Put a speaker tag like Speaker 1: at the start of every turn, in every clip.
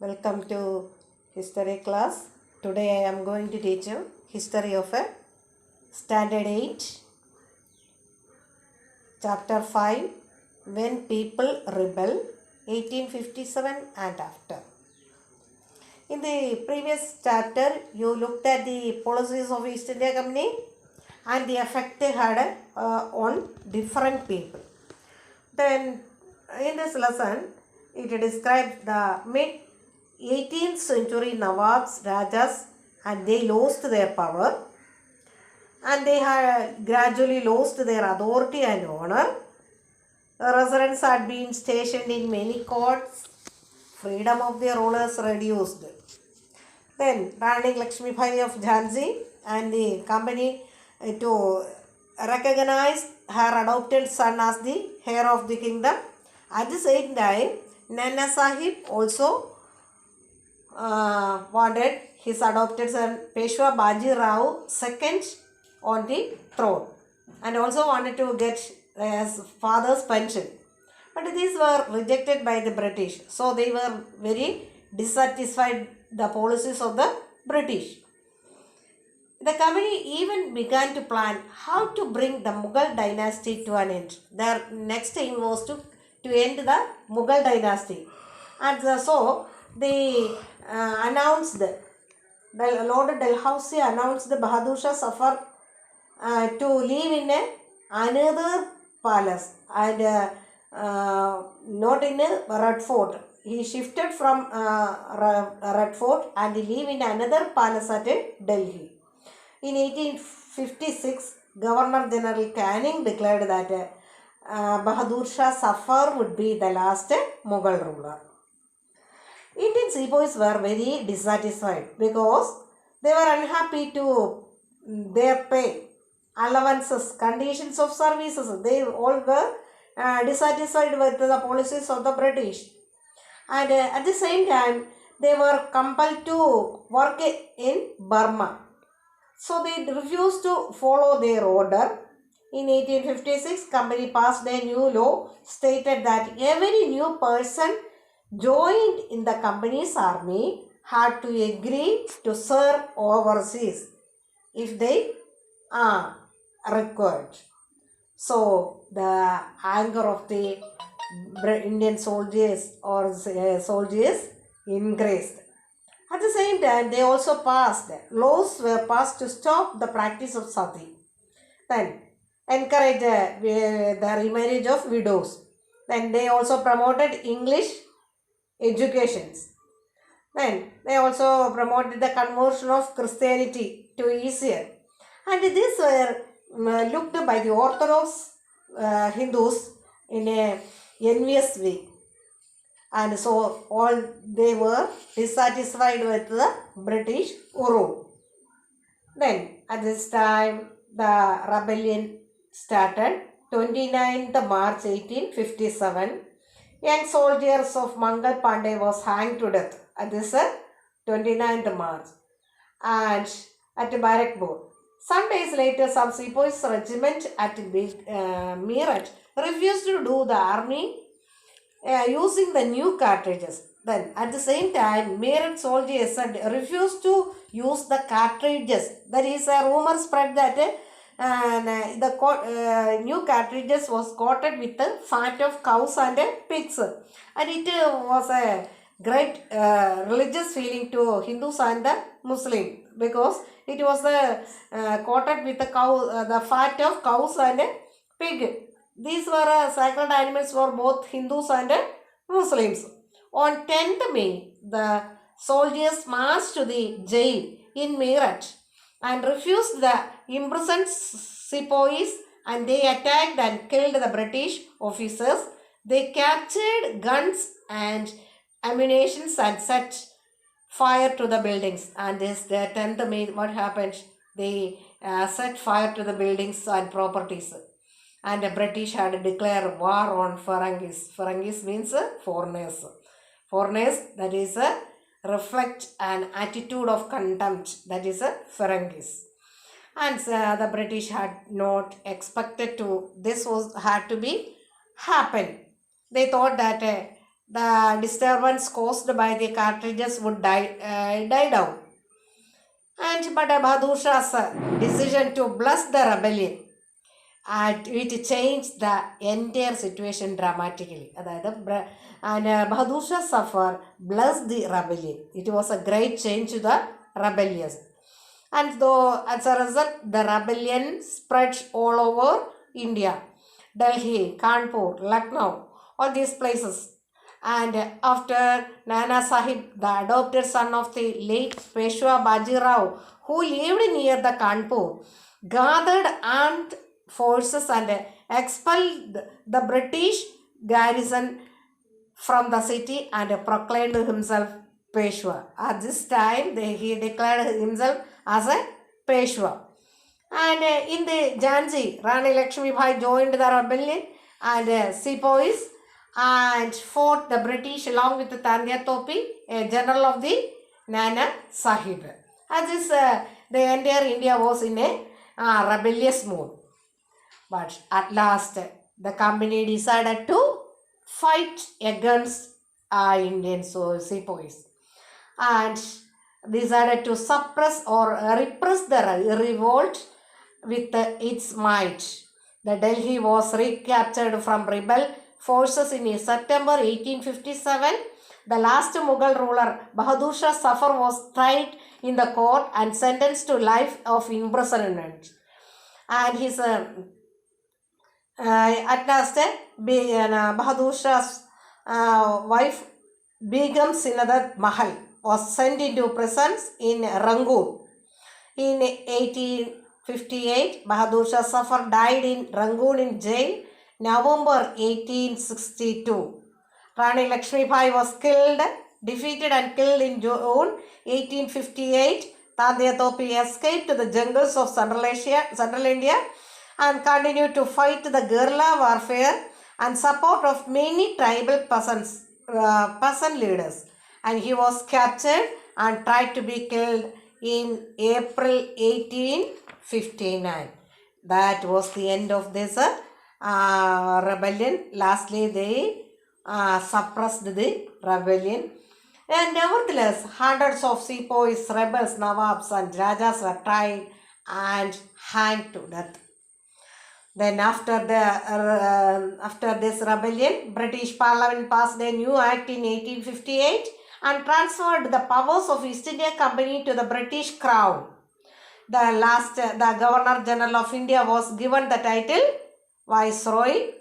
Speaker 1: Welcome to history class. Today I am going to teach you history of a standard 8, chapter 5, when people rebel, 1857 and after. In the previous chapter you looked at the policies of East India Company and the effect they had on different people. Then in this lesson it describes the mid 18th century Nawabs, Rajas, and they lost their power and they had gradually lost their authority and honor. Residents had been stationed in many courts, freedom of their rulers reduced. Then Rani Lakshmi Bai of Jhansi and the company to recognize her adopted son as the heir of the kingdom. At the same time, Nana Sahib also wanted his adopted son Peshwa Baji Rao second on the throne and also wanted to get his father's pension. But these were rejected by the British. So they were very dissatisfied the policies of the British. The company even began to plan how to bring the Mughal dynasty to an end. Their next aim was to end the Mughal dynasty. And so they announced, Lord Dalhousie announced the Bahadur Shah Zafar to live in another palace and not in a Red Fort. He shifted from Red Fort and he lived in another palace at Delhi. In 1856, Governor General Canning declared that Bahadur Shah Zafar would be the last Mughal ruler. Indian sepoys were very dissatisfied because they were unhappy to their pay, allowances, conditions of services. They all were dissatisfied with the policies of the British. And at the same time, they were compelled to work in Burma. So they refused to follow their order. In 1856, company passed a new law stated that every new person joined in the company's army had to agree to serve overseas if they are required. So the anger of the Indian soldiers increased. At the same time, they also laws were passed to stop the practice of sati. Then encourage the remarriage of widows. Then they also promoted English educations. Then they also promoted the conversion of Christianity to easier. And these were looked by the Orthodox Hindus in a envious way. And so all they were dissatisfied with the British rule. Then at this time the rebellion started. 29th March 1857. Young soldiers of Mangal Pandey was hanged to death at this 29th March and at Barakpur. Some days later, some sepoys regiment at Meerut refused to do the army using the new cartridges. Then at the same time, Meerut soldiers refused to use the cartridges. There is a rumor spread that the new cartridges was coated with the fat of cows and pigs, and it was a great religious feeling to Hindus and the Muslims because it was coated with the fat of cows and pig. These were sacred animals for both Hindus and Muslims. On 10th May, the soldiers marched to the jail in Meerut and refused the imprisoned sepoys, and they attacked and killed the British officers. They captured guns and ammunition and set fire to the buildings. And this the 10th May, what happened? They set fire to the buildings and properties. And the British had declared war on Ferengis. Ferengis means foreigners. Foreigners, that is reflect an attitude of contempt, that is Ferengis. And the British had not expected to, this had to be happen. They thought that the disturbance caused by the cartridges would die down. But Bahadur Shah's decision to bless the rebellion, and it changed the entire situation dramatically. And Bahadur Shah Zafar blessed the rebellion. It was a great change to the rebellious. And though as a result, the rebellion spread all over India. Delhi, Kanpur, Lucknow, all these places. And after Nana Sahib, the adopted son of the late Peshwa Baji Rao, who lived near the Kanpur, gathered armed forces and expelled the British garrison from the city and proclaimed himself Peshwa. At this time, he declared himself as a Peshwa. And in the Jhansi, Rani Lakshmi Bai joined the rebellion and sepoys and fought the British along with Tandya Topi, a general of the Nana Sahib. As this, the entire India was in a rebellious mood. But at last, the company decided to fight against Indian sepoys and decided to suppress or repress the revolt with its might. The Delhi was recaptured from rebel forces in September 1857. The last Mughal ruler, Bahadur Shah Zafar, was tried in the court and sentenced to life of imprisonment. And his at last, Bahadur Shah's wife, Begum Sinadat Mahal, was sent into prison in Rangoon. In 1858, Bahadur Shah Zafar died in Rangoon in jail, November 1862. Rani Lakshmi Bai was defeated and killed in June 1858. Tandya Topi escaped to the jungles of Central India and continued to fight the guerrilla warfare and support of many tribal peasant leaders. And he was captured and tried to be killed in April 1859. That was the end of this rebellion. Lastly, they suppressed the rebellion. And nevertheless, hundreds of sepoys, rebels, nawabs and rajas were tried and hanged to death. Then after this rebellion, British Parliament passed a new act in 1858 and transferred the powers of East India Company to the British Crown. The Governor General of India was given the title Viceroy,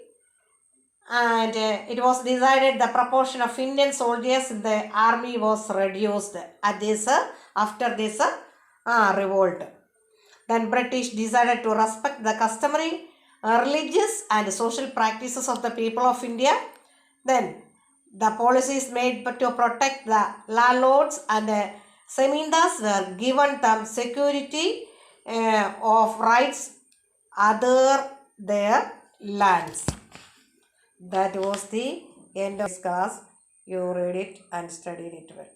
Speaker 1: and it was decided the proportion of Indian soldiers in the army was reduced after this revolt. Then British decided to respect the customary religious and social practices of the people of India. Then the policies made to protect the landlords and zamindars were given them security of rights other their lands. That was the end of this class. You read it and studied it well.